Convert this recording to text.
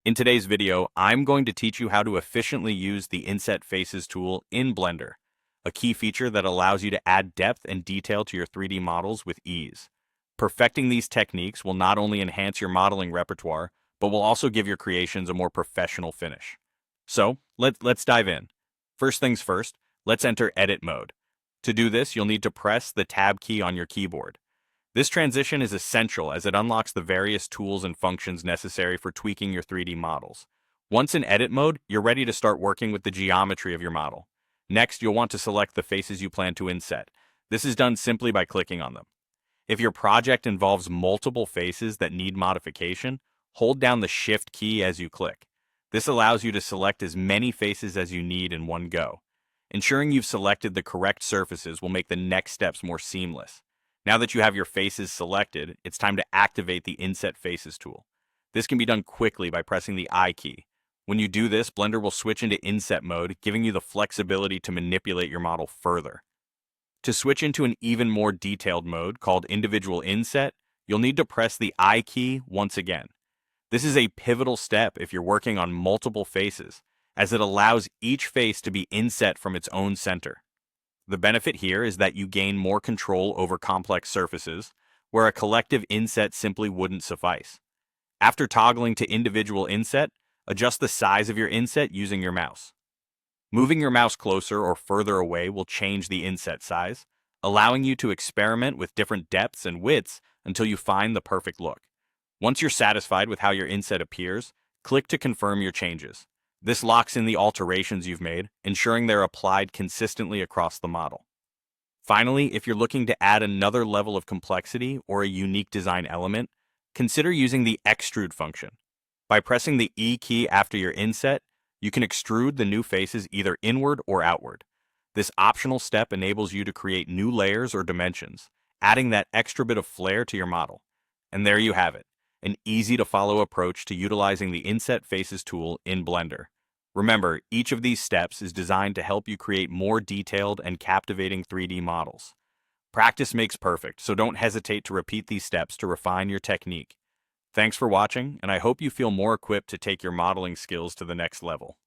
In today's video, I'm going to teach you how to efficiently use the Inset Faces tool in Blender, a key feature that allows you to add depth and detail to your 3D models with ease. Perfecting these techniques will not only enhance your modeling repertoire, but will also give your creations a more professional finish. So, let's dive in. First things first, let's enter Edit mode. To do this, you'll need to press the Tab key on your keyboard. This transition is essential as it unlocks the various tools and functions necessary for tweaking your 3D models. Once in edit mode, you're ready to start working with the geometry of your model. Next, you'll want to select the faces you plan to inset. This is done simply by clicking on them. If your project involves multiple faces that need modification, hold down the Shift key as you click. This allows you to select as many faces as you need in one go. Ensuring you've selected the correct surfaces will make the next steps more seamless. Now that you have your faces selected, it's time to activate the Inset Faces tool. This can be done quickly by pressing the I key. When you do this, Blender will switch into inset mode, giving you the flexibility to manipulate your model further. To switch into an even more detailed mode called Individual Inset, you'll need to press the I key once again. This is a pivotal step if you're working on multiple faces, as it allows each face to be inset from its own center. The benefit here is that you gain more control over complex surfaces, where a collective inset simply wouldn't suffice. After toggling to individual inset, adjust the size of your inset using your mouse. Moving your mouse closer or further away will change the inset size, allowing you to experiment with different depths and widths until you find the perfect look. Once you're satisfied with how your inset appears, click to confirm your changes. This locks in the alterations you've made, ensuring they're applied consistently across the model. Finally, if you're looking to add another level of complexity or a unique design element, consider using the Extrude function. By pressing the E key after your inset, you can extrude the new faces either inward or outward. This optional step enables you to create new layers or dimensions, adding that extra bit of flair to your model. And there you have it, an easy-to-follow approach to utilizing the Inset Faces tool in Blender. Remember, each of these steps is designed to help you create more detailed and captivating 3D models. Practice makes perfect, so don't hesitate to repeat these steps to refine your technique. Thanks for watching, and I hope you feel more equipped to take your modeling skills to the next level.